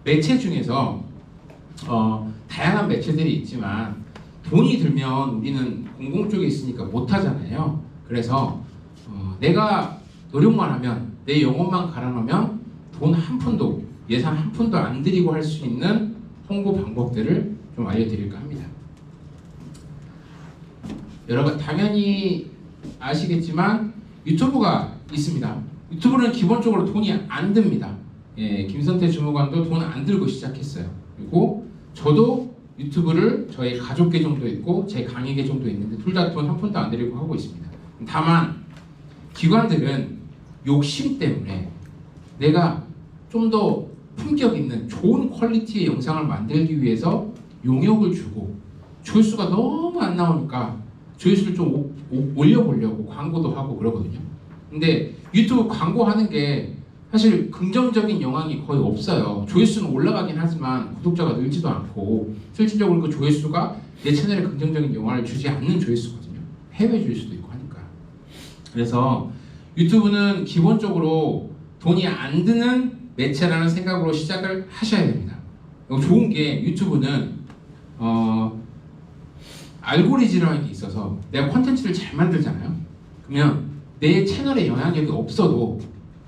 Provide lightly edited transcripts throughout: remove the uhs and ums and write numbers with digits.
매체 중에서 다양한 매체들이 있지만 돈이 들면 우리는 공공 쪽에 있으니까 못 하잖아요. 그래서 내가 노력만 하면, 내 영혼만 가라앉으면 돈 한 푼도, 예산 한 푼도 안 들이고 할 수 있는 홍보 방법들을 좀 알려드릴까 합니다. 여러분 당연히 아시겠지만 유튜브가 있습니다. 유튜브는 기본적으로 돈이 안 듭니다. 김선태 주무관도 돈 안 들고 시작했어요. 그리고 저도 유튜브를 저희 가족 계정도 있고 제 강의 계정도 있는데 둘 다 돈 한 푼도 안 들이고 하고 있습니다. 다만 기관들은 욕심 때문에 내가 좀 더 품격 있는 좋은 퀄리티의 영상을 만들기 위해서 용역을 주고 조회수가 너무 안 나오니까 조회수를 좀 올려보려고 광고도 하고 그러거든요. 근데 유튜브 광고하는 게 사실 긍정적인 영향이 거의 없어요. 조회수는 올라가긴 하지만 구독자가 늘지도 않고 실질적으로 그 조회수가 내 채널에 긍정적인 영향을 주지 않는 조회수거든요. 해외 조회수도 있고 하니까. 그래서 유튜브는 기본적으로 돈이 안 드는 매체라는 생각으로 시작을 하셔야 됩니다. 좋은 게 유튜브는 알고리즘이라는 게 있어서 내가 콘텐츠를 잘 만들잖아요. 그러면 내 채널에 영향력이 없어도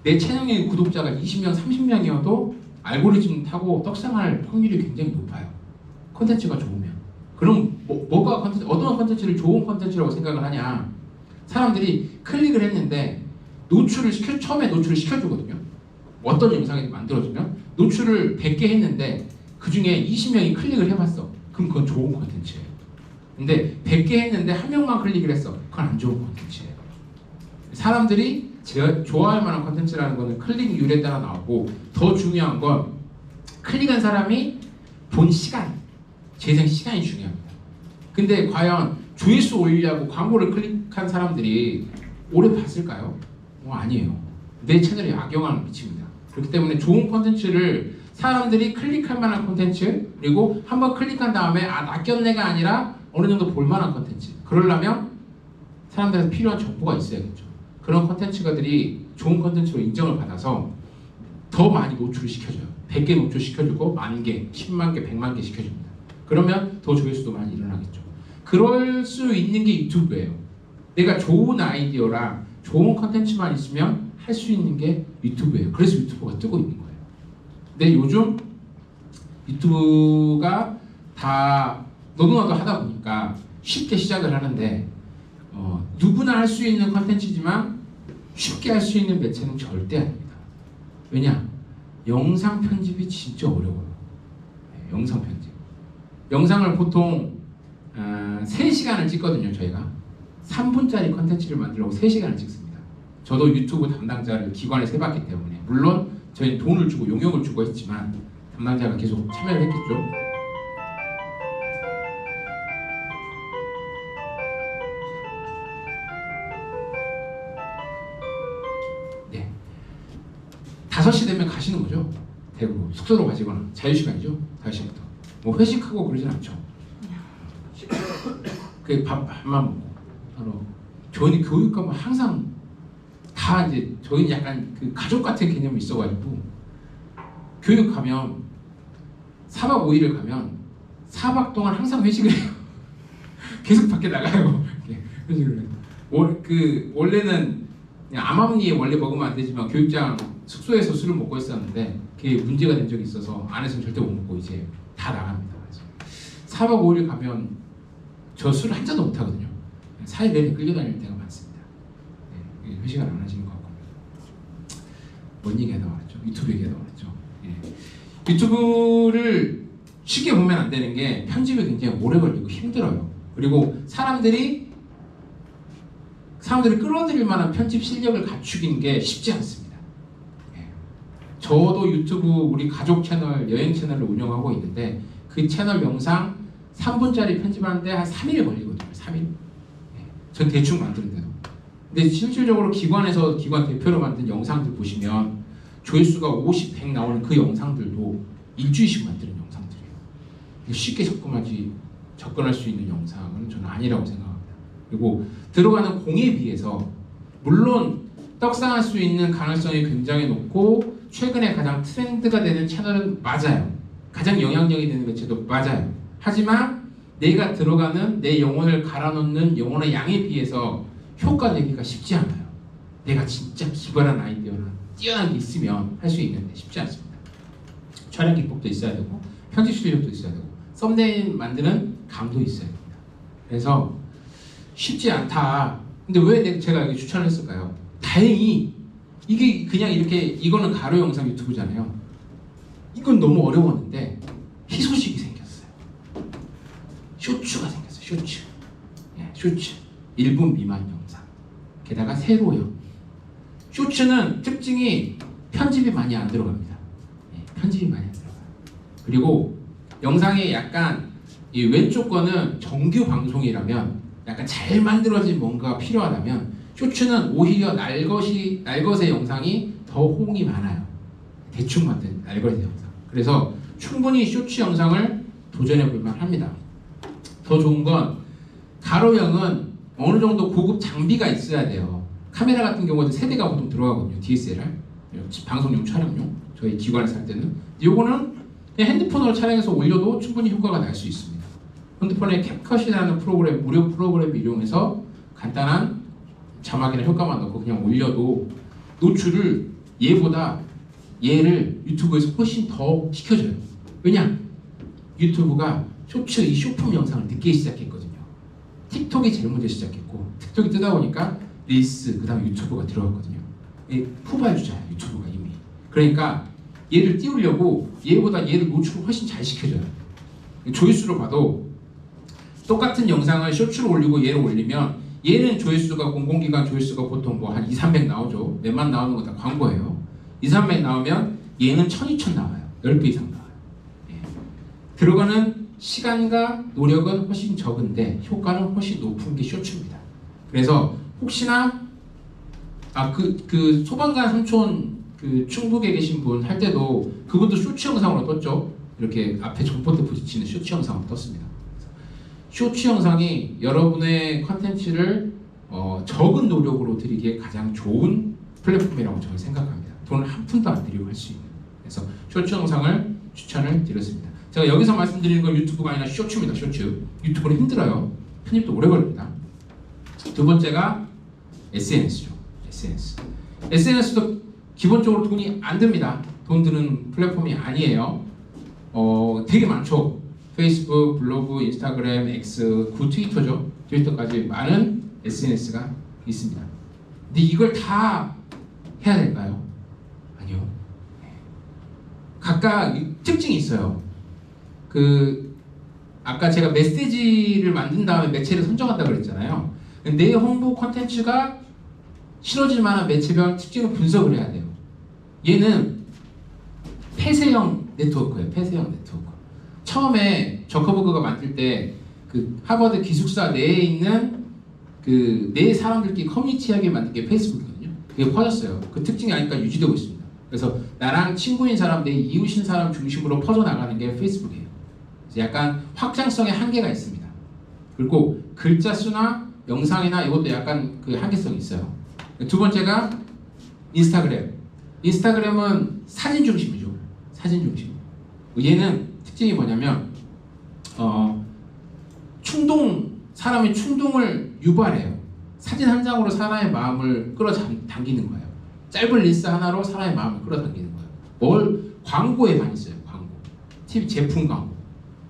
내 채널의 구독자가 20명, 30명이어도 알고리즘 타고 떡상할 확률이 굉장히 높아요. 콘텐츠가 좋으면. 그럼 뭐가 콘텐츠, 어떤 콘텐츠를 좋은 콘텐츠라고 생각을 하냐? 사람들이 클릭을 했는데 처음에 노출을 시켜주거든요. 어떤 영상이 만들어지면 노출을 100개 했는데 그 중에 20명이 클릭을 해봤어. 그럼 그건 좋은 콘텐츠예요. 근데 100개 했는데 한 명만 클릭을 했어. 그건 안 좋은 콘텐츠예요. 사람들이 제가 좋아할 만한 콘텐츠라는 거는 클릭률에 따라 나오고 더 중요한 건 클릭한 사람이 본 시간, 재생 시간이 중요합니다. 근데 과연 조회수 올리려고 광고를 클릭한 사람들이 오래 봤을까요? 아니에요. 내 채널에 악영향을 미칩니다. 그렇기 때문에 좋은 콘텐츠를 사람들이 클릭할 만한 콘텐츠, 그리고 한번 클릭한 다음에 낚였네가 아니라 어느 정도 볼만한 콘텐츠, 그러려면 사람들한테 필요한 정보가 있어야겠죠. 그런 콘텐츠들이 좋은 콘텐츠로 인정을 받아서 더 많이 노출을 시켜줘요. 100개 노출 시켜주고 10,000개, 10만 개, 100만 개 시켜줍니다. 그러면 더 조회수도 많이 일어나겠죠. 그럴 수 있는 게 유튜브예요. 내가 좋은 아이디어랑 좋은 콘텐츠만 있으면 할 수 있는 게 유튜브예요. 그래서 유튜브가 뜨고 있는 거예요. 근데 요즘 유튜브가 다 너도나도 하다 보니까 쉽게 시작을 하는데 누구나 할 수 있는 콘텐츠지만 쉽게 할 수 있는 매체는 절대 아닙니다. 왜냐? 영상 편집이 진짜 어려워요. 영상 편집. 영상을 보통 3시간을 찍거든요. 저희가 3분짜리 콘텐츠를 만들려고 3시간을 찍습니다. 저도 유튜브 담당자를 기관에서 해봤기 때문에, 물론 저희는 돈을 주고 용역을 주고 했지만 담당자가 계속 참여를 했겠죠. 네, 5시 되면 가시는 거죠. 대부분 숙소로 가시거나 자유시간이죠. 5시부터 뭐 회식하고 그러진 않죠. 그 밥만 먹고 바로. 저희는 교육 가면 항상 다 이제 저희는 약간 그 가족 같은 개념이 있어가지고 교육 가면 4박 5일을 가면 4박 동안 항상 회식을 해요. 계속 밖에 나가요. 회식을 해요. 원래는 그냥 암암리에 원래 먹으면 안 되지만 교육장 숙소에서 술을 먹고 있었는데 그게 문제가 된 적이 있어서 안에서는 절대 못 먹고 이제 다 나갑니다. 그래서 4박 5일 가면 저 술 한 잔도 못 하거든요. 4일 내내 끌려다닐 때가 많습니다. 네, 회식을 안 하시는 것 같고. 뭔 얘기 하다 말았죠? 유튜브 얘기 하다 말았죠. 예. 유튜브를 쉽게 보면 안 되는 게 편집이 굉장히 오래 걸리고 힘들어요. 그리고 사람들이 끌어들일 만한 편집 실력을 갖추긴 게 쉽지 않습니다. 예. 저도 유튜브 우리 가족 채널, 여행 채널을 운영하고 있는데 그 채널 영상 3분짜리 편집하는데 한 3일 걸리거든요. 3일. 예. 전 대충 만드는데도. 근데 실질적으로 기관 대표로 만든 영상들 보시면 조회수가 50, 100 나오는 그 영상들도 일주일씩 만드는 영상들이에요. 쉽게 접근할 수 있는 영상은 저는 아니라고 생각합니다. 그리고 들어가는 공에 비해서 물론 떡상할 수 있는 가능성이 굉장히 높고 최근에 가장 트렌드가 되는 채널은 맞아요. 가장 영향력이 되는 매체도 맞아요. 하지만 내가 들어가는 내 영혼을 갈아놓는 영혼의 양에 비해서 효과 내기가 쉽지 않아요. 내가 진짜 기발한 아이디어나 뛰어난 게 있으면 할 수 있는데 쉽지 않습니다. 촬영 기법도 있어야 되고 편집 실력도 있어야 되고 썸네일 만드는 감도 있어야 됩니다. 그래서 쉽지 않다. 근데 왜 제가 여기 추천을 했을까요? 다행히 이게 그냥 이렇게 이거는 가로 영상 유튜브잖아요. 이건 너무 어려웠는데 희소식이 생겼어요. 쇼츠가 생겼어요. 쇼츠. 예, 쇼츠. 1분 미만 영상. 게다가 세로요. 쇼츠는 특징이 편집이 많이 안 들어갑니다. 예, 편집이 많이 안 들어가요. 그리고 영상에 약간 이 왼쪽 거는 정규 방송이라면 약간 잘 만들어진 뭔가가 필요하다면 쇼츠는 오히려 날것의 영상이 더 호응이 많아요. 대충 만든 날것의 영상. 그래서 충분히 쇼츠 영상을 도전해 볼 만합니다. 더 좋은 건 가로형은 어느 정도 고급 장비가 있어야 돼요. 카메라 같은 경우는 세대가 보통 들어가거든요. DSLR, 방송용, 촬영용. 저희 기관에서 할 때는 요거는 그냥 핸드폰으로 촬영해서 올려도 충분히 효과가 날 수 있습니다. 핸드폰에 캡컷이라는 프로그램, 무료 프로그램을 이용해서 간단한 자막이나 효과만 넣고 그냥 올려도 노출을 얘를 유튜브에서 훨씬 더 시켜줘요. 왜냐? 유튜브가 쇼츠 이 쇼폼 영상을 늦게 시작했거든요. 틱톡이 제일 먼저 시작했고 틱톡이 뜨다 보니까 릴스, 그 다음 유튜브가 들어갔거든요. 후발주자야 유튜브가 이미. 그러니까 얘를 띄우려고 얘보다 얘를 노출을 훨씬 잘 시켜줘요. 조회수로 봐도 똑같은 영상을 쇼츠로 올리고 얘를 올리면 얘는 조회수가 공공기관 조회수가 보통 뭐 한 2, 300 나오죠. 몇만 나오는 거 다 광고예요. 2, 300 나오면 얘는 1000, 2000 나와요. 10배 이상 나와요. 예. 들어가는 시간과 노력은 훨씬 적은데 효과는 훨씬 높은 게 쇼츠입니다. 그래서 혹시나 그 소방관 삼촌 그 충북에 계신 분 할 때도 그분도 쇼츠 영상으로 떴죠. 이렇게 앞에 전봇대 부딪히는 쇼츠 영상으로 떴습니다. 쇼츠 영상이 여러분의 컨텐츠를 적은 노력으로 드리기에 가장 좋은 플랫폼이라고 저는 생각합니다. 돈을 한 푼도 안 들이고 할 수 있는. 그래서 쇼츠 영상을 추천을 드렸습니다. 제가 여기서 말씀드리는 건 유튜브가 아니라 쇼츠입니다. 쇼츠. 유튜브는 힘들어요. 편집도 오래 걸립니다. 두 번째가 SNS죠. SNS도 기본적으로 돈이 안 듭니다. 돈 드는 플랫폼이 아니에요. 되게 많죠. 페이스북, 블로그, 인스타그램, X, 트위터죠. 트위터까지 많은 SNS가 있습니다. 근데 이걸 다 해야 될까요? 아니요. 각각 특징이 있어요. 아까 제가 메시지를 만든 다음에 매체를 선정한다고 그랬잖아요. 내 홍보 콘텐츠가 실어질 만한 매체별 특징을 분석을 해야 돼요. 얘는 폐쇄형 네트워크예요. 폐쇄형 네트워크. 처음에 저커버그가 만들 때 그 하버드 기숙사 내에 있는 그 내 사람들끼리 커뮤니티하게 만든 게 페이스북이거든요. 그게 퍼졌어요. 그 특징이 아니까 유지되고 있습니다. 그래서 나랑 친구인 사람, 내 이웃인 사람 중심으로 퍼져나가는 게 페이스북이에요. 그래서 약간 확장성에 한계가 있습니다. 그리고 글자 수나 영상이나 이것도 약간 그 한계성이 있어요. 두 번째가 인스타그램. 인스타그램은 사진 중심이죠. 사진 중심. 얘는 특징이 뭐냐면 사람의 충동을 유발해요. 사진 한 장으로 사람의 마음을 끌어당기는 거예요. 짧은 릴스 하나로 사람의 마음을 끌어당기는 거예요. 광고에 많이 써요. 광고. TV 제품 광고.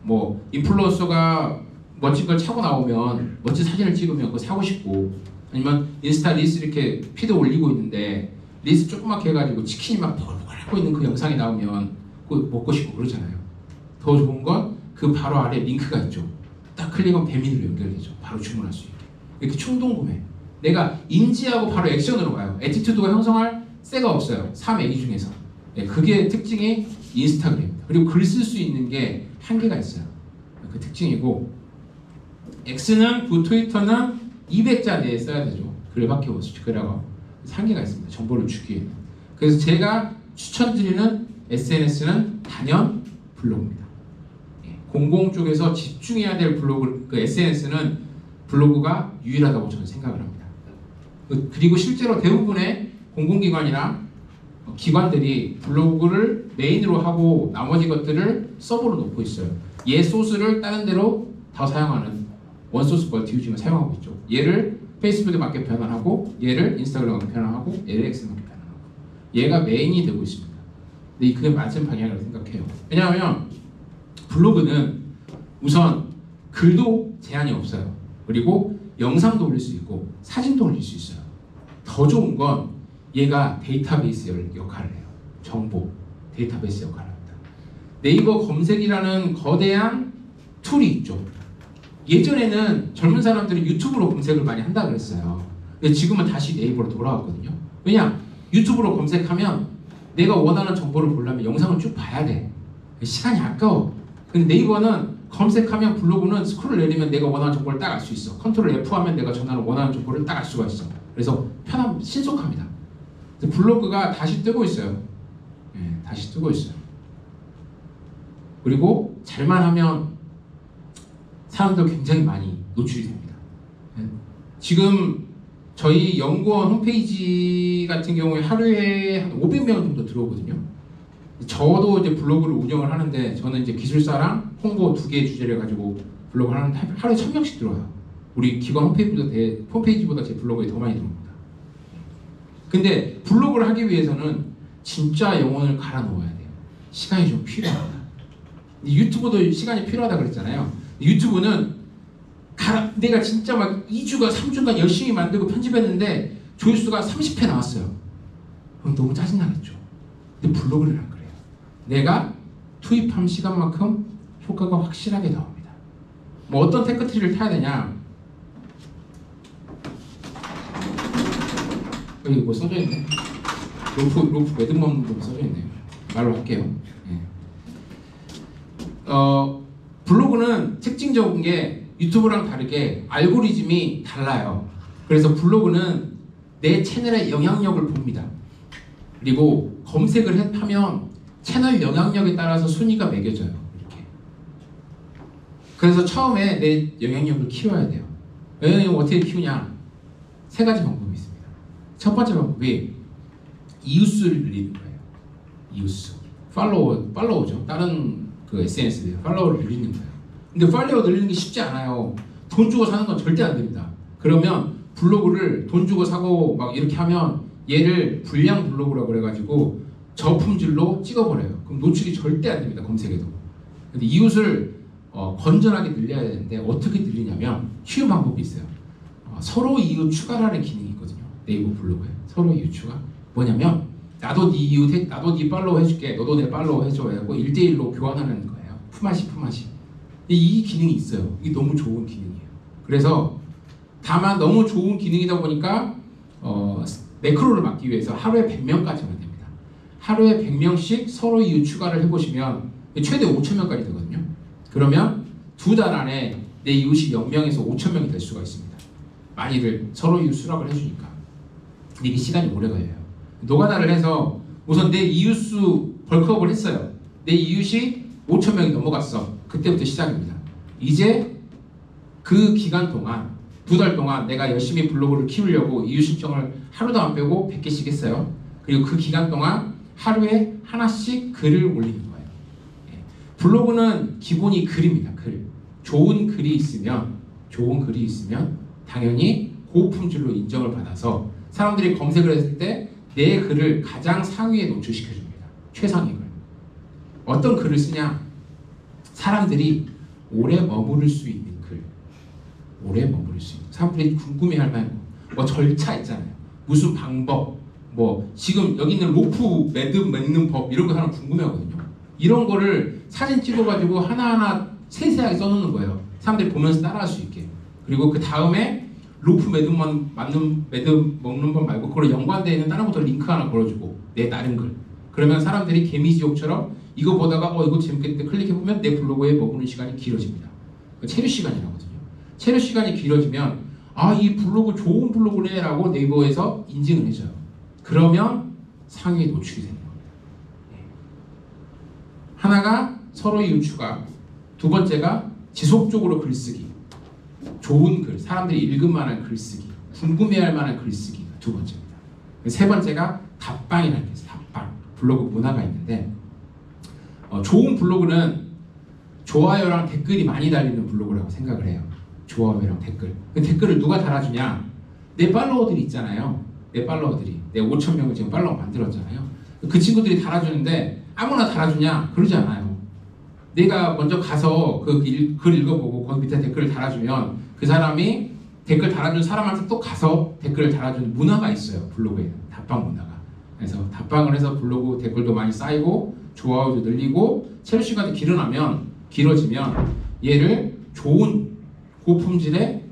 뭐 인플루언서가 멋진 걸 차고 나오면 멋진 사진을 찍으면 그거 사고 싶고, 아니면 인스타 릴스 이렇게 피드 올리고 있는데 릴스 조그맣게 해가지고 치킨이 막 벌벌하고 있는 그 영상이 나오면 그거 먹고 싶고 그러잖아요. 더 좋은 건 그 바로 아래 링크가 있죠. 딱 클릭하면 배민으로 연결되죠. 바로 주문할 수 있게. 이렇게 충동 구매. 내가 인지하고 바로 액션으로 가요. 애티튜드가 형성할 새가 없어요. 3애기 중에서. 네, 그게 특징이 인스타그램입니다. 그리고 글 쓸 수 있는 게 한계가 있어요. 그 특징이고, X는 트위터는 200자 내에 써야 되죠. 글밖에 없이 글하고 한계가 있습니다. 정보를 주기에는. 그래서 제가 추천드리는 SNS는 단연 블로그입니다. 공공 쪽에서 집중해야 될 블로그, 그 SNS는 블로그가 유일하다고 저는 생각을 합니다. 그리고 실제로 대부분의 공공기관이나 기관들이 블로그를 메인으로 하고 나머지 것들을 서버로 놓고 있어요. 얘 소스를 다른 데로 더 사용하는 원소스 멀티유징을 사용하고 있죠. 얘를 페이스북에 맞게 변환하고 얘를 인스타그램에 맞게 변환하고 얘를 엑스에 맞게 변환하고 얘가 메인이 되고 있습니다. 근데 그게 맞은 방향이라고 생각해요. 왜냐하면 블로그는 우선 글도 제한이 없어요. 그리고 영상도 올릴 수 있고 사진도 올릴 수 있어요. 더 좋은 건 얘가 데이터베이스 역할을 해요. 정보 데이터베이스 역할을 합니다. 네이버 검색이라는 거대한 툴이 있죠. 예전에는 젊은 사람들이 유튜브로 검색을 많이 한다 그랬어요. 근데 지금은 다시 네이버로 돌아왔거든요. 왜냐? 유튜브로 검색하면 내가 원하는 정보를 보려면 영상을 쭉 봐야 돼. 시간이 아까워. 근데 네이버는 검색하면 블로그는 스크롤 내리면 내가 원하는 정보를 딱 알 수 있어. 컨트롤 F 하면 내가 원하는 정보를 딱 알 수가 있어. 그래서 신속합니다. 블로그가 다시 뜨고 있어요. 네, 다시 뜨고 있어요. 그리고 잘만 하면 사람들 굉장히 많이 노출이 됩니다. 네. 지금 저희 연구원 홈페이지 같은 경우에 하루에 한 500명 정도 들어오거든요. 저도 이제 블로그를 운영을 하는데 저는 이제 기술사랑 홍보 2개 주제를 가지고 블로그를 하는데 하루에 1000명씩 들어와요. 우리 기관 홈페이지보다 제 블로그에 더 많이 들어옵니다. 근데 블로그를 하기 위해서는 진짜 영혼을 갈아 넣어야 돼요. 시간이 좀 필요합니다. 유튜브도 시간이 필요하다 그랬잖아요. 유튜브는 내가 진짜 막 2주간 3주간 열심히 만들고 편집했는데 조회수가 30회 나왔어요. 그럼 너무 짜증나겠죠. 근데 블로그는 안 그래요. 내가 투입한 시간만큼 효과가 확실하게 나옵니다. 뭐 어떤 테크트리를 타야 되냐? 여기 뭐 써져 있네. 로프 매듭 먹는 거 써져 있네요. 말로 할게요. 네. 블로그는 특징적인 게 유튜브랑 다르게 알고리즘이 달라요. 그래서 블로그는 내 채널의 영향력을 봅니다. 그리고 검색을 하면 채널 영향력에 따라서 순위가 매겨져요. 이렇게. 그래서 처음에 내 영향력을 키워야 돼요. 영향력을 어떻게 키우냐? 3가지 방법이 있습니다. 첫 번째 방법이 이웃수를 늘리는 거예요. 이웃수. 팔로워죠. 다른 그 SNS에 팔로워를 늘리는 거예요. 근데 팔로워 늘리는 게 쉽지 않아요. 돈 주고 사는 건 절대 안 됩니다. 그러면 블로그를 돈 주고 사고 막 이렇게 하면 얘를 불량 블로그라고 그래가지고 저품질로 찍어버려요. 그럼 노출이 절대 안 됩니다. 검색에도. 근데 이웃을 건전하게 늘려야 되는데 어떻게 늘리냐면 쉬운 방법이 있어요. 서로 이웃 추가라는 기능이 있거든요. 네이버 블로그에 서로 이웃 추가. 뭐냐면 나도 네 이웃 나도 네 팔로우 해줄게. 너도 내 팔로우 해줘. 해고 1대1로 교환하는 거예요. 품앗이. 이 기능이 있어요. 이게 너무 좋은 기능이에요. 그래서 다만 너무 좋은 기능이다 보니까 매크로를 막기 위해서 하루에 100명까지만 됩니다. 하루에 100명씩 서로 이웃 추가를 해보시면 최대 5,000명까지 되거든요. 그러면 2달 안에 내 이웃이 0명에서 5,000명이 될 수가 있습니다. 많이들 서로 이웃 수락을 해주니까. 근데 이게 시간이 오래 걸려요. 노가다를 해서 우선 내 이웃수 벌크업을 했어요. 내 이웃이 5,000명이 넘어갔어. 그때부터 시작입니다. 이제 그 기간 동안 2달 동안 내가 열심히 블로그를 키우려고 이웃 신청을 하루도 안 빼고 100개씩 했어요. 그리고 그 기간 동안 하루에 하나씩 글을 올리는 거예요. 블로그는 기본이 글입니다. 글. 좋은 글이 있으면 당연히 고품질로 인정을 받아서 사람들이 검색을 했을 때 내 글을 가장 상위에 노출시켜줍니다. 최상위 글. 어떤 글을 쓰냐? 사람들이 오래 머무를 수 있는 글. 사람들이 궁금해할 만한 뭐 절차 있잖아요. 무슨 방법, 뭐 지금 여기 있는 로프 매듭 맺는 법 이런 거 사람 궁금해하거든요. 이런 거를 사진 찍어가지고 하나하나 세세하게 써놓는 거예요. 사람들이 보면서 따라할 수 있게. 그리고 그 다음에 로프 매듭 먹는 법 말고 그걸 연관되어 있는 다른 것도 링크 하나 걸어주고 내 다른 글. 그러면 사람들이 개미지옥처럼 이거 보다가 이거 재밌겠는데 클릭해보면 내 블로그에 머무는 시간이 길어집니다. 체류 시간이라거든요. 체류 시간이 길어지면 이 블로그 좋은 블로그네 라고 네이버에서 인증을 해줘요. 그러면 상위에 노출이 되는 겁니다. 하나가 서로 이웃 추가, 두 번째가 지속적으로 글쓰기. 좋은 글, 사람들이 읽을 만한 글쓰기, 궁금해할 만한 글쓰기가 두 번째입니다. 세 번째가 답방이라는 게 있어요. 답방. 블로그 문화가 있는데 좋은 블로그는 좋아요랑 댓글이 많이 달리는 블로그라고 생각을 해요. 좋아요랑 댓글. 그 댓글을 누가 달아주냐? 내 팔로워들이 있잖아요. 내 팔로워들이. 내가 5,000명을 지금 팔로워 만들었잖아요. 그 친구들이 달아주는데 아무나 달아주냐? 그러지 않아요. 내가 먼저 가서 그 글 읽어보고 거기 밑에 댓글을 달아주면 그 사람이 댓글 달아준 사람한테 또 가서 댓글을 달아주는 문화가 있어요. 블로그에는. 답방 문화가. 그래서 답방을 해서 블로그 댓글도 많이 쌓이고 좋아요도 늘리고 체류 시간이 길어지면 얘를 좋은 고품질의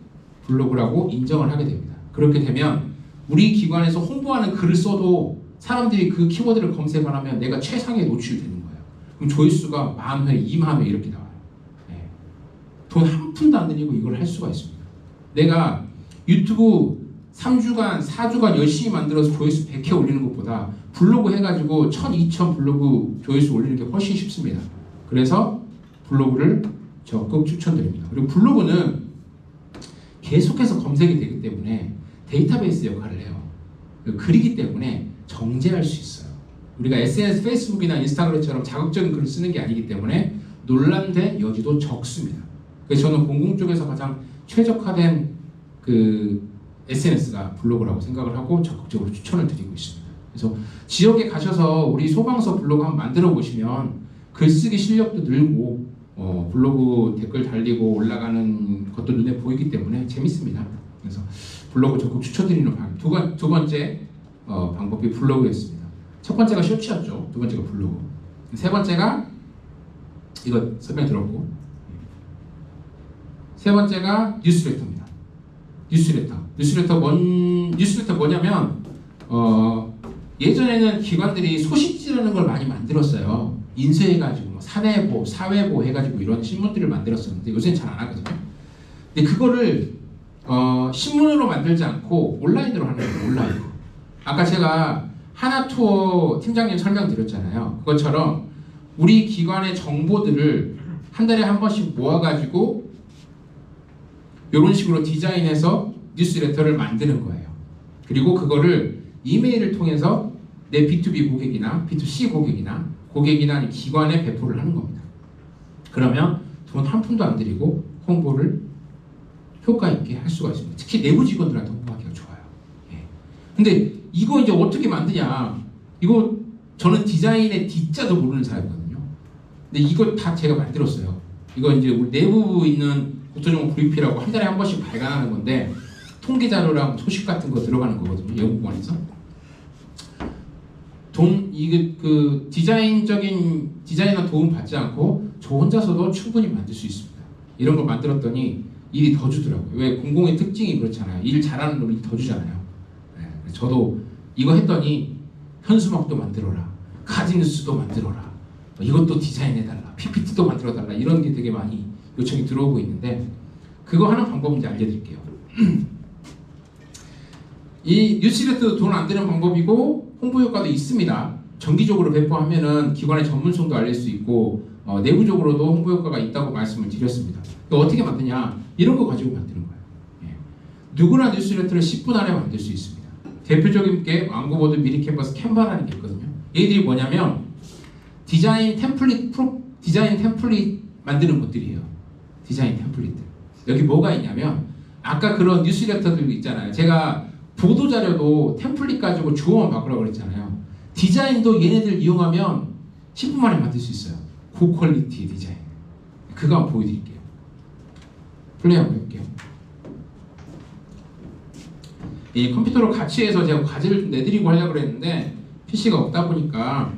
블로그라고 인정을 하게 됩니다. 그렇게 되면 우리 기관에서 홍보하는 글을 써도 사람들이 그 키워드를 검색을 하면 내가 최상에 노출되는 거예요. 그럼 조회수가 10,000회, 20,000회 이렇게 나와요. 네. 돈 한 푼도 안 들이고 이걸 할 수가 있습니다. 내가 유튜브 3주간, 4주간 열심히 만들어서 조회수 100회 올리는 것보다 블로그 해가지고 1,000, 2,000 블로그 조회수 올리는 게 훨씬 쉽습니다. 그래서 블로그를 적극 추천드립니다. 그리고 블로그는 계속해서 검색이 되기 때문에 데이터베이스 역할을 해요. 글이기 때문에 정제할 수 있어요. 우리가 SNS, 페이스북이나 인스타그램처럼 자극적인 글을 쓰는 게 아니기 때문에 논란된 여지도 적습니다. 그래서 저는 공공 쪽에서 가장 최적화된 그 SNS가 블로그라고 생각을 하고 적극적으로 추천을 드리고 있습니다. 그래서 지역에 가셔서 우리 소방서 블로그 한번 만들어 보시면 글쓰기 실력도 늘고 블로그 댓글 달리고 올라가는 것도 눈에 보이기 때문에 재밌습니다. 그래서 블로그 적극 추천드리는 방법. 두 번째 방법이 블로그였습니다. 첫 번째가 쇼츠였죠. 두 번째가 블로그. 세 번째가 이거 설명 들었고, 세 번째가 뉴스레터입니다. 뉴스레터 뭐냐면 예전에는 기관들이 소식지라는 걸 많이 만들었어요. 인쇄해가지고 뭐 사내보, 사회보 해가지고 이런 신문들을 만들었었는데 요새는 잘 안 하거든요. 근데 그거를 신문으로 만들지 않고 온라인으로 하는 거예요. 온라인으로. 아까 제가 하나투어 팀장님 설명드렸잖아요. 그것처럼 우리 기관의 정보들을 한 달에 한 번씩 모아가지고 이런 식으로 디자인해서 뉴스레터를 만드는 거예요. 그리고 그거를 이메일을 통해서 내 B2B 고객이나 B2C 고객이나 기관에 배포를 하는 겁니다. 그러면 돈 한 푼도 안 들이고 홍보를 효과 있게 할 수가 있습니다. 특히 내부 직원들한테 홍보하기가 좋아요. 예. 근데 이거 이제 어떻게 만드냐? 이거 저는 디자인의 D자도 모르는 사람이거든요. 근데 이거 다 제가 만들었어요. 이거 이제 우리 내부에 있는 국토정보 브리피라고 한 달에 한 번씩 발간하는 건데 통계 자료랑 소식 같은 거 들어가는 거거든요. 연구관에서. 이게 그 디자이너 도움 받지 않고 저 혼자서도 충분히 만들 수 있습니다. 이런 걸 만들었더니 일이 더 주더라고요. 왜 공공의 특징이 그렇잖아요. 일 잘하는 놈이 더 주잖아요. 네, 저도 이거 했더니 현수막도 만들어라, 카드뉴스도 만들어라, 이것도 디자인해달라, PPT도 만들어달라 이런 게 되게 많이 요청이 들어오고 있는데 그거 하는 방법 이제 알려드릴게요. 이 뉴스레터도 돈 안 드는 방법이고 홍보 효과도 있습니다. 정기적으로 배포하면은 기관의 전문성도 알릴 수 있고 내부적으로도 홍보 효과가 있다고 말씀을 드렸습니다. 어떻게 만드냐? 이런 거 가지고 만드는 거예요. 예. 누구나 뉴스레터를 10분 안에 만들 수 있습니다. 대표적인 게 왕고보드, 미리캔버스, 캔바라는 게 있거든요. 얘들이 뭐냐면 디자인 템플릿 만드는 것들이에요. 디자인 템플릿. 여기 뭐가 있냐면 아까 그런 뉴스레터들 있잖아요. 제가 보도자료도 템플릿 가지고 주어만 바꾸라고 그랬잖아요. 디자인도 얘네들 이용하면 10분 만에 만들 수 있어요. 고퀄리티 디자인. 그거 한번 보여드릴게요. 플레이 한번 해볼게요. 이 컴퓨터로 같이 해서 제가 과제를 좀 내드리고 하려고 했는데 PC가 없다 보니까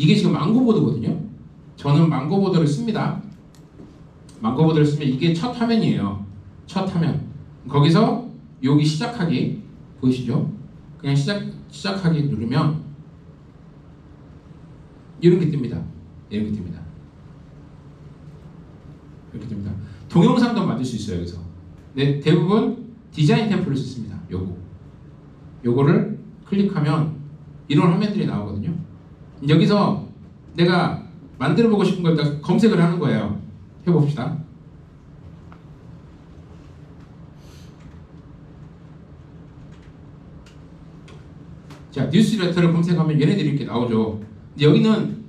이게 지금 망고보드거든요. 저는 망고보드를 씁니다. 망고보드를 쓰면 이게 첫 화면이에요. 첫 화면. 거기서 여기 시작하기 보이시죠? 그냥 시작하기 누르면 이렇게 뜹니다. 이렇게 뜹니다. 이렇게 뜹니다. 동영상도 만들 수 있어요. 여기서. 네, 대부분 디자인 템플릿을 씁니다. 요거를 클릭하면 이런 화면들이 나오거든요. 여기서 내가 만들어 보고 싶은 걸 검색을 하는 거예요. 해봅시다. 자, 뉴스레터를 검색하면 얘네들이 이렇게 나오죠. 근데 여기는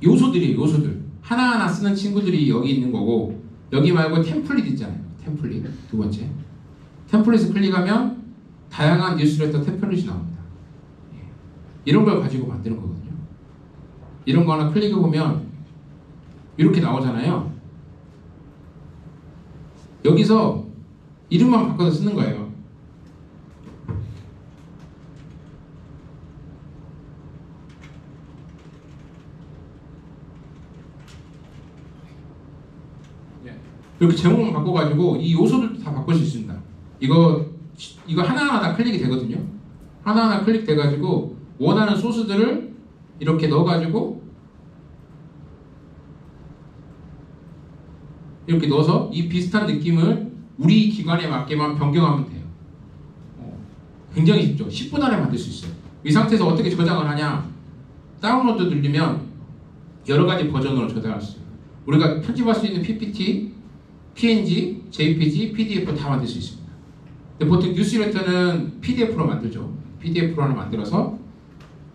요소들이에요. 요소들. 하나하나 쓰는 친구들이 여기 있는 거고, 여기 말고 템플릿 있잖아요. 템플릿. 두 번째. 템플릿을 클릭하면 다양한 뉴스레터 템플릿이 나옵니다. 이런 걸 가지고 만드는 거거든요. 이런 거 하나 클릭해 보면 이렇게 나오잖아요. 여기서 이름만 바꿔서 쓰는 거예요. 이렇게 제목만 바꿔가지고 이 요소들도 다 바꿀 수 있습니다. 이거 하나하나 다 클릭이 되거든요. 하나하나 클릭돼가지고 원하는 소스들을 이렇게 넣어가지고 이렇게 넣어서 이 비슷한 느낌을 우리 기관에 맞게만 변경하면 돼요. 굉장히 쉽죠. 10분 안에 만들 수 있어요. 이 상태에서 어떻게 저장을 하냐? 다운로드 누르면 여러 가지 버전으로 저장할 수 있어요. 우리가 편집할 수 있는 PPT, PNG, JPG, PDF 다 만들 수 있습니다. 근데 보통 뉴스레터는 PDF로 만들죠. PDF로 하나 만들어서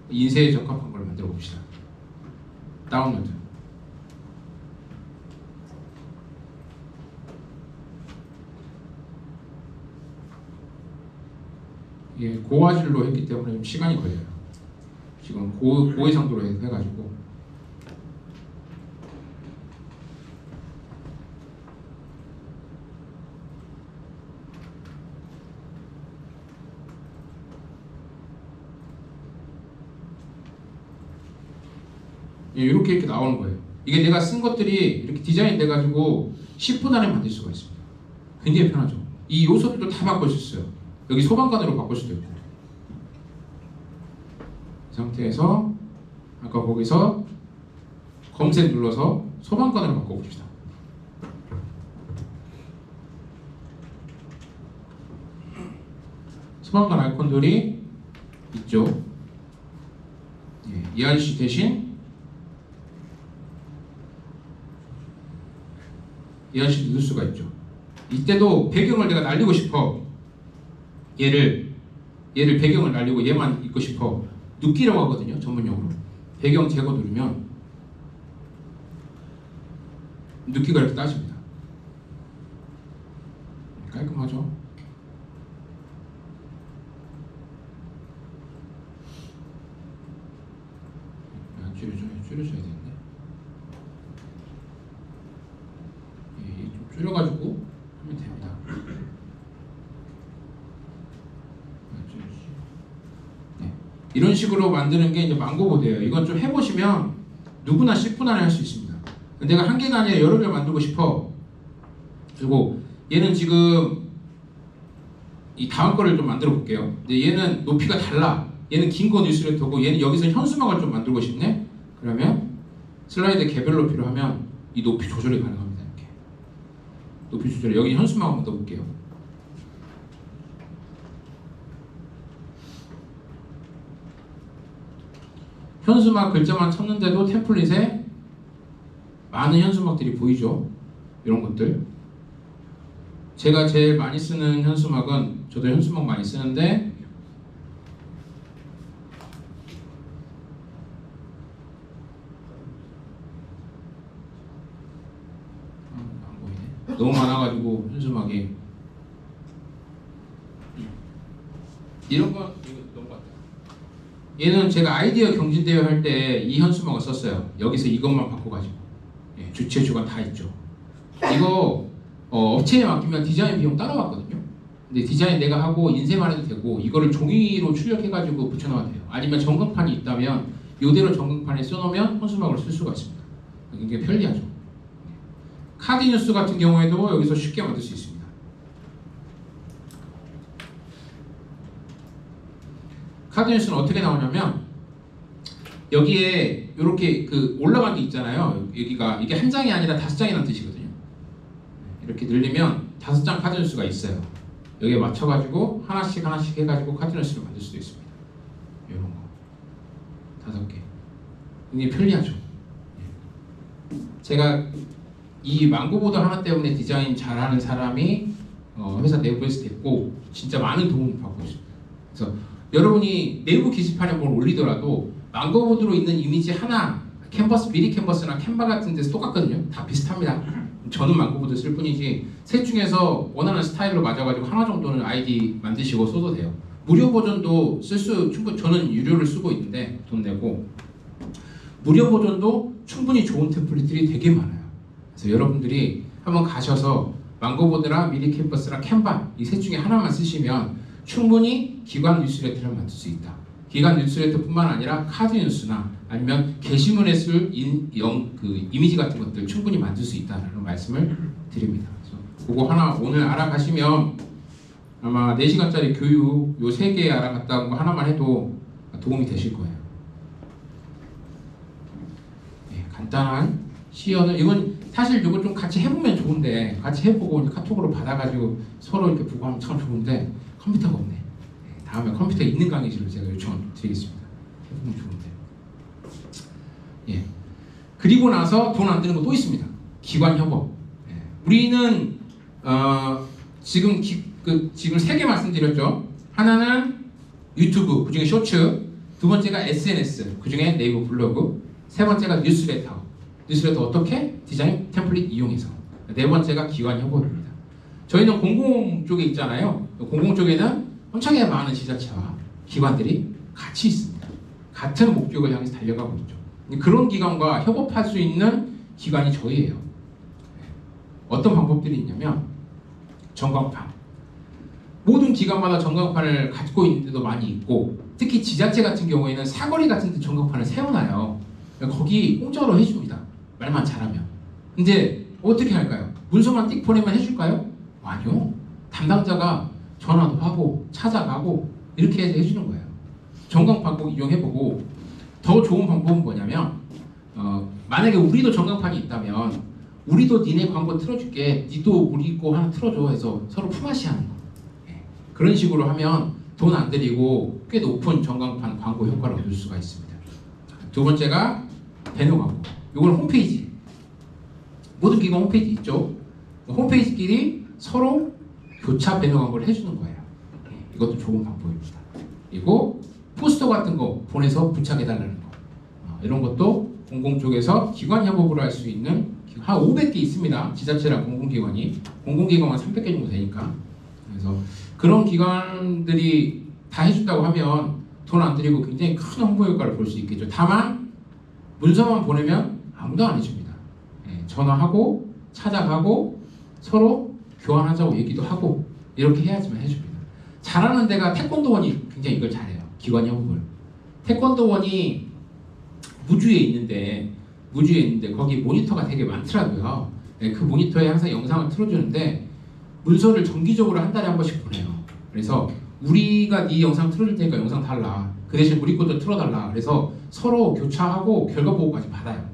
인쇄에 적합한 걸 만들어 봅시다. 다운로드. 예, 고화질로 했기 때문에 좀 시간이 걸려요. 지금 고해상도로 해가지고. 예, 이렇게 나오는 거예요. 이게 내가 쓴 것들이 이렇게 디자인 돼가지고 10분 안에 만들 수가 있습니다. 굉장히 편하죠. 이 요소들도 다 바꿀 수 있어요. 여기 소방관으로 바꿀 수도 있고. 이 상태에서 아까 거기서 검색 눌러서 소방관으로 바꿔봅시다. 소방관 아이콘들이 있죠. 예, 이 아저씨 대신 이 아저씨 넣을 수가 있죠. 이때도 배경을 내가 날리고 싶어. 얘를 배경을 날리고 얘만 있고 싶어. 눕기라고 하거든요. 전문용어로. 배경 제거 누르면 눕기가 이렇게 따집니다. 깔끔하죠? 줄여줘야 되는데. 예, 좀 줄여가지고 하면 됩니다. 네. 이런 식으로 만드는 게 이제 망고보드예요. 이건 좀 해보시면 누구나 10분 안에 할 수 있습니다. 내가 한 개가 아니라 여러 개를 만들고 싶어. 그리고 얘는 지금 이 다음 거를 좀 만들어 볼게요. 근데 얘는 높이가 달라. 얘는 긴 거 뉴스레터고 얘는 여기서 현수막을 좀 만들고 싶네. 그러면 슬라이드 개별 높이로 하면 이 높이 조절이 가능합니다. 이렇게 높이 조절. 여기 현수막 한번 넣어볼게요. 현수막 글자만 쳤는데도 템플릿에 많은 현수막들이 보이죠. 이런 것들. 제가 제일 많이 쓰는 현수막은, 저도 현수막 많이 쓰는데 안 보이네. 너무 많아가지고 현수막이. 이런 거 이거 너무 같다. 얘는 제가 아이디어 경진대회 할 때 이 현수막을 썼어요. 여기서 이것만 바꿔가지고. 예, 주체 주관 다 있죠. 이거 업체에 맡기면 디자인 비용 따라왔거든요. 근데 디자인 내가 하고 인쇄만 해도 되고 이거를 종이로 출력해가지고 붙여넣어도 돼요. 아니면 전광판이 있다면 이대로 전광판에 써놓으면 현수막을 쓸 수가 있습니다. 굉장히 편리하죠. 카드 뉴스 같은 경우에도 여기서 쉽게 만들 수 있습니다. 카드 뉴스는 어떻게 나오냐면 여기에 이렇게 그 올라간 게 있잖아요. 여기가 이게 한 장이 아니라 5장이라는 뜻이거든요. 이렇게 늘리면 5장 카드 뉴스가 있어요. 여기에 맞춰가지고 하나씩 해가지고 카드 뉴스를 만들 수도 있습니다. 이런 거 5개. 굉장히 편리하죠. 제가 이 망고보드 하나 때문에 디자인 잘하는 사람이 회사 내부에서 됐고 진짜 많은 도움을 받고 있습니다. 그래서 여러분이 내부 게시판에 뭘 올리더라도 망고보드로 있는 이미지 하나 캔버스, 미리 캔버스나 캔바 같은 데서 똑같거든요. 다 비슷합니다. 저는 망고보드 쓸 뿐이지 셋 중에서 원하는 스타일로 맞아가지고 하나 정도는 아이디 만드시고 써도 돼요. 무료 버전도 충분히 저는 유료를 쓰고 있는데 돈 내고 무료 버전도 충분히 좋은 템플릿들이 되게 많아요. 그래서 여러분들이 한번 가셔서 망고보드랑 미리 캔버스랑 캔바 이 셋 중에 하나만 쓰시면 충분히 기관 뉴스레터를 만들 수 있다. 기관 뉴스레터뿐만 아니라 카드 뉴스나 아니면 게시문에 쓸 이미지 같은 것들 충분히 만들 수 있다는 말씀을 드립니다. 그래서 그거 하나 오늘 알아가시면 아마 4시간짜리 교육 요 3개 알아갔다 온 거 하나만 해도 도움이 되실 거예요. 네, 간단한 시연을 이건 사실 이거 좀 같이 해보면 좋은데 같이 해보고 카톡으로 받아가지고 서로 이렇게 보고 하면 참 좋은데 컴퓨터가 없네. 네, 다음에 컴퓨터 있는 강의실을 제가 요청을 드리겠습니다. 해보면 좋은데. 예. 그리고 나서 돈 안 드는 거 또 있습니다. 기관 협업. 예. 우리는 지금 지금 3개 말씀드렸죠. 하나는 유튜브, 그중에 쇼츠. 두 번째가 SNS, 그중에 네이버 블로그. 세 번째가 뉴스레터. 뉴스레터 어떻게? 디자인 템플릿 이용해서. 네 번째가 기관 협업입니다. 저희는 공공 쪽에 있잖아요. 공공 쪽에는 엄청나게 많은 지자체와 기관들이 같이 있습니다. 같은 목적을 향해서 달려가고 있죠. 그런 기관과 협업할 수 있는 기관이 저희예요. 어떤 방법들이 있냐면 전광판. 모든 기관마다 전광판을 갖고 있는 데도 많이 있고 특히 지자체 같은 경우에는 사거리 같은 데 전광판을 세워놔요. 거기 공짜로 해줍니다. 말만 잘하면. 근데 어떻게 할까요? 문서만 띡 보내면 해줄까요? 아니요. 담당자가 전화도 하고 찾아가고 이렇게 해서 해주는 거예요. 전광판 꼭 이용해보고 더 좋은 방법은 뭐냐면 만약에 우리도 전광판이 있다면 우리도 니네 광고 틀어줄게, 니도 우리 거 하나 틀어줘 해서 서로 품앗이 하는 거. 그런 식으로 하면 돈 안 들이고 꽤 높은 전광판 광고 효과를 얻을 수가 있습니다. 두 번째가 배너 광고. 이건 홈페이지. 모든 기관 홈페이지 있죠. 홈페이지끼리 서로 교차 배너 광고를 해주는 거예요. 이것도 좋은 방법입니다. 그리고 포스터 같은 거 보내서 부착해달라는 거. 이런 것도 공공 쪽에서 기관 협업으로 할 수 있는 한 500개 있습니다. 지자체랑 공공기관이. 공공기관은 300개 정도 되니까. 그래서 그런 기관들이 다 해준다고 하면 돈 안 들이고 굉장히 큰 홍보 효과를 볼 수 있겠죠. 다만 문서만 보내면 아무도 안 해줍니다. 전화하고 찾아가고 서로 교환하자고 얘기도 하고 이렇게 해야지만 해줍니다. 잘하는 데가 태권도원이 굉장히 이걸 잘해요. 기관 협업을. 태권도원이 무주에 있는데 거기 모니터가 되게 많더라고요. 그 모니터에 항상 영상을 틀어주는데 문서를 정기적으로 한 달에 한 번씩 보내요. 그래서 우리가 네 영상 틀어줄 테니까 영상 달라. 그 대신 우리 것도 틀어달라. 그래서 서로 교차하고 결과 보고까지 받아요.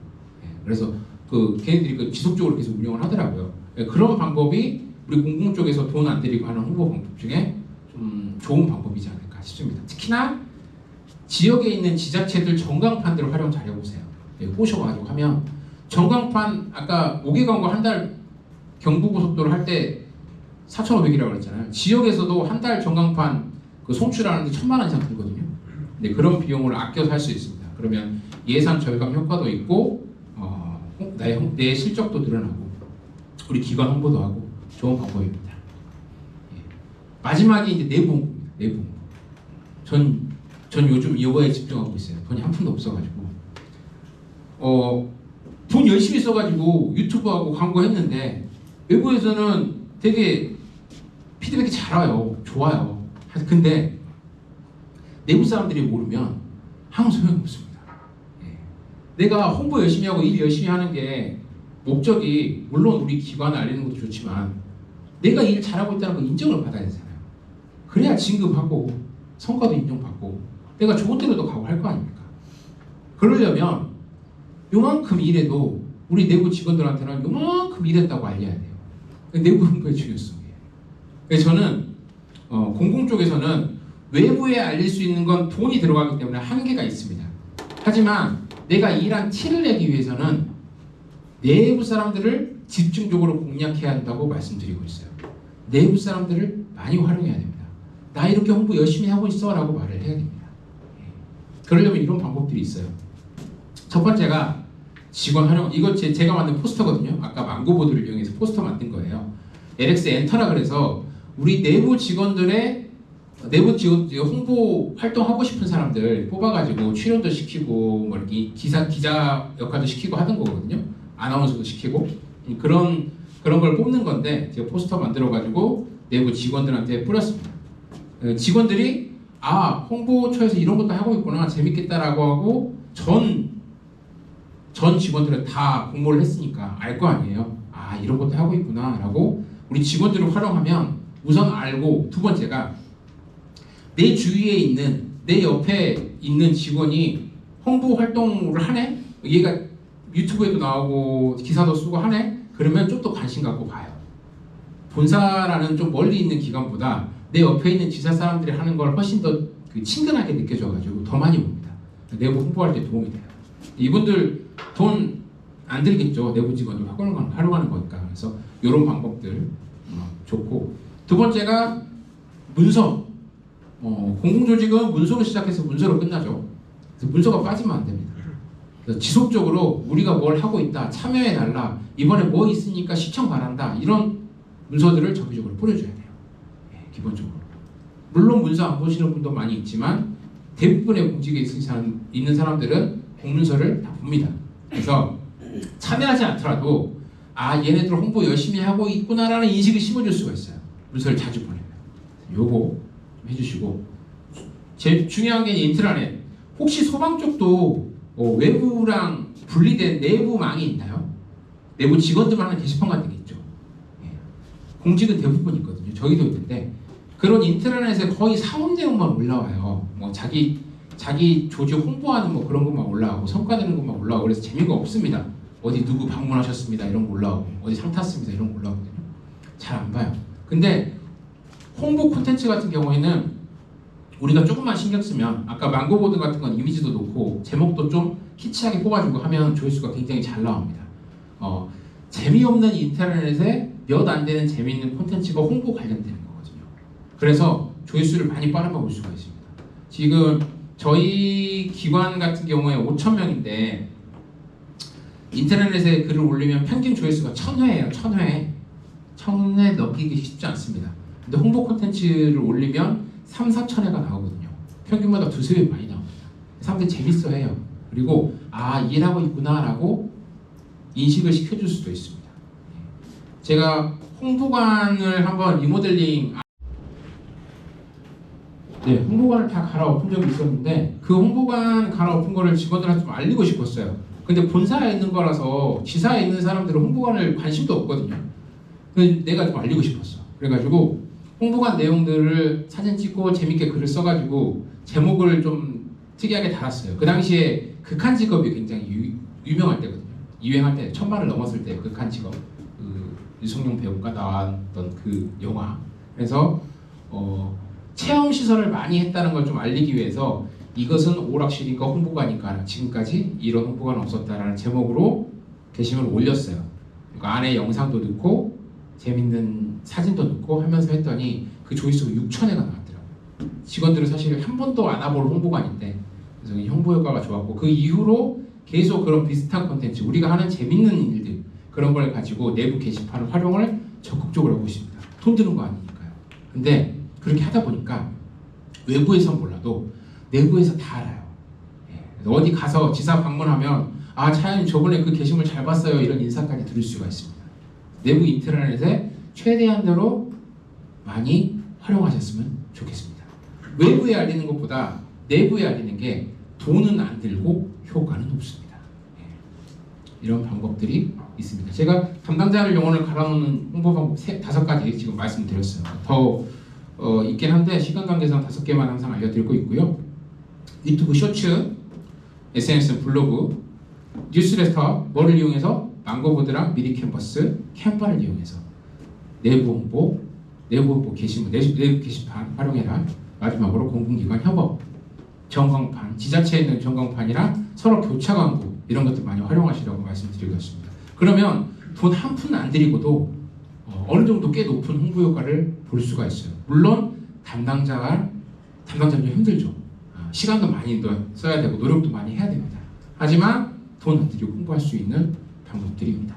그래서 걔네들이 지속적으로 계속 운영을 하더라고요. 그런 방법이 우리 공공 쪽에서 돈 안 들이고 하는 홍보 방법 중에 좀 좋은 방법이지 않을까 싶습니다. 특히나 지역에 있는 지자체들 전광판들을 활용 잘 해보세요. 꼬셔가지고 하면 전광판 아까 5개 광고 한 달 경부고속도로 할 때 4,500이라고 그랬잖아요. 지역에서도 한 달 전광판 송출하는데 1,000만 원 이상 들거든요. 근데 그런 비용을 아껴서 할 수 있습니다. 그러면 예산 절감 효과도 있고 내 실적도 늘어나고 우리 기관 홍보도 하고 좋은 방법입니다. 마지막이 이제 내부 홍보입니다. 내부 홍보. 전 요즘 이거에 집중하고 있어요. 돈이 한 푼도 없어가지고 돈 열심히 써가지고 유튜브하고 광고 했는데 외부에서는 되게 피드백이 잘 와요. 좋아요. 근데 내부 사람들이 모르면 아무 소용이 없습니다. 내가 홍보 열심히 하고 일 열심히 하는 게 목적이 물론 우리 기관을 알리는 것도 좋지만 내가 일 잘하고 있다는 거 인정을 받아야 되잖아요. 그래야 진급하고 성과도 인정받고 내가 좋은 데로도 가고 할 거 아닙니까? 그러려면 요만큼 일해도 우리 내부 직원들한테는 요만큼 일했다고 알려야 돼요. 내부 홍보의 중요성이에요. 그래서 저는 공공 쪽에서는 외부에 알릴 수 있는 건 돈이 들어가기 때문에 한계가 있습니다. 하지만 내가 일한 티를 내기 위해서는 내부 사람들을 집중적으로 공략해야 한다고 말씀드리고 있어요. 내부 사람들을 많이 활용해야 됩니다. 나 이렇게 홍보 열심히 하고 있어 라고 말을 해야 됩니다. 그러려면 이런 방법들이 있어요. 첫 번째가 직원 활용. 이거 제가 만든 포스터거든요. 아까 망고보드를 이용해서 포스터 만든 거예요. LX 엔터라 그래서 우리 내부 직원들의 홍보 활동하고 싶은 사람들 뽑아가지고 출연도 시키고 뭐 이렇게 기자 역할도 시키고 하는 거거든요. 아나운서도 시키고 그런 걸 뽑는 건데 제가 포스터 만들어가지고 내부 직원들한테 뿌렸습니다. 직원들이 홍보처에서 이런 것도 하고 있구나 재밌겠다라고 하고 전 직원들은 다 공모를 했으니까 알 거 아니에요. 이런 것도 하고 있구나라고 우리 직원들을 활용하면 우선 알고, 두 번째가 내 주위에 있는 내 옆에 있는 직원이 홍보 활동을 하네? 얘가 유튜브에도 나오고 기사도 쓰고 하네? 그러면 좀 더 관심 갖고 봐요. 본사라는 좀 멀리 있는 기관보다 내 옆에 있는 지사 사람들이 하는 걸 훨씬 더 친근하게 느껴져가지고 더 많이 봅니다. 내부 홍보할 때 도움이 돼요. 이분들 돈 안 들겠죠. 내부 직원들 활용하는 거니까. 그래서 이런 방법들 좋고, 두 번째가 문서. 공공조직은 문서로 시작해서 문서로 끝나죠. 그래서 문서가 빠지면 안 됩니다. 그래서 지속적으로 우리가 뭘 하고 있다, 참여해달라, 이번에 뭐 있으니까 시청 바란다, 이런 문서들을 정기적으로 뿌려줘야 돼요. 기본적으로. 물론 문서 안 보시는 분도 많이 있지만 대부분의 공직에 있는 사람들은 공문서를 다 봅니다. 그래서 참여하지 않더라도 얘네들 홍보 열심히 하고 있구나라는 인식을 심어줄 수가 있어요. 문서를 자주 보내면. 요거 좀 해주시고, 제일 중요한 게 인트라넷. 혹시 소방 쪽도 외부랑 분리된 내부망이 있나요? 내부 직원들만 하는 게시판 같은 게 있죠. 공직은 대부분 있거든요. 저희도 있는데 그런 인트라넷에 거의 사업 내용만 올라와요. 뭐 자기 조직 홍보하는 뭐 그런 것만 올라오고 성과 내는 것만 올라오고 그래서 재미가 없습니다. 어디 누구 방문하셨습니다 이런 거 올라오고 어디 상 탔습니다 이런 거 올라오거든요. 잘 안 봐요. 근데 홍보 콘텐츠 같은 경우에는 우리가 조금만 신경 쓰면 아까 망고보드 같은 건 이미지도 놓고 제목도 좀 키치하게 뽑아주고 하면 조회수가 굉장히 잘 나옵니다. 재미없는 인터넷에 몇 안 되는 재미있는 콘텐츠가 홍보 관련되는 거거든요. 그래서 조회수를 많이 빨아먹을 수가 있습니다. 지금 저희 기관 같은 경우에 5,000명인데 인터넷에 글을 올리면 평균 조회수가 1,000회예요. 1,000회 넘기기 쉽지 않습니다. 근데 홍보 콘텐츠를 올리면 3, 4,000회가 나오거든요. 평균보다 두세 배 많이 나옵니다. 사람들이 재밌어 해요. 그리고 일하고 있구나 라고 인식을 시켜줄 수도 있습니다. 제가 홍보관을 한번 리모델링, 홍보관을 다 갈아엎은 적이 있었는데 그 홍보관 갈아엎은 거를 직원들한테 좀 알리고 싶었어요. 근데 본사에 있는 거라서 지사에 있는 사람들은 홍보관을 관심도 없거든요. 근데 내가 좀 알리고 싶었어. 그래가지고 홍보관 내용들을 사진 찍고 재밌게 글을 써가지고 제목을 좀 특이하게 달았어요. 그 당시에 극한 직업이 굉장히 유명할 때거든요. 유행할 때 1,000만을 넘었을 때 극한 직업, 유성룡 배우가 나왔던 그 영화. 그래서 체험 시설을 많이 했다는 걸 좀 알리기 위해서 이것은 오락실인가 홍보관인가 지금까지 이런 홍보관 없었다라는 제목으로 게시물을 올렸어요. 그러니까 안에 영상도 넣고 재밌는 사진도 넣고 하면서 했더니 그 조회수가 6,000회가 나왔더라고요. 직원들은 사실 한 번도 안 와볼 홍보관인데 그래서 이 홍보 효과가 좋았고 그 이후로 계속 그런 비슷한 콘텐츠 우리가 하는 재밌는 일들 그런 걸 가지고 내부 게시판 활용을 적극적으로 하고 있습니다. 돈 드는 거 아니니까요. 근데 그렇게 하다 보니까 외부에선 몰라도 내부에서 다 알아요. 어디 가서 지사 방문하면 차장님 저번에 그 게시물 잘 봤어요 이런 인사까지 들을 수가 있습니다. 내부 인트라넷에 최대한대로 많이 활용하셨으면 좋겠습니다. 외부에 알리는 것보다 내부에 알리는 게 돈은 안 들고 효과는 높습니다. 이런 방법들이 있습니다. 제가 담당자를 영혼을 갈아놓는 홍보 방법 5가지 지금 말씀드렸어요. 더 있긴 한데 시간 관계상 5개만 항상 알려드리고 있고요. 유튜브 쇼츠, SNS 블로그, 뉴스레터 뭐를 이용해서 망고보드랑 미리 캔버스, 캔바를 이용해서 내부 홍보 게시물, 내부 게시판 활용해라. 마지막으로 공공기관 협업, 전광판, 지자체에 있는 전광판이랑 서로 교차 광고 이런 것들 많이 활용하시라고 말씀드리겠습니다. 그러면 돈 한 푼 안 들이고도 어느 정도 꽤 높은 홍보 효과를 볼 수가 있어요. 물론 담당자는 좀 힘들죠. 시간도 많이 써야 되고 노력도 많이 해야 됩니다. 하지만 돈 안 들이고 홍보할 수 있는 방법들입니다.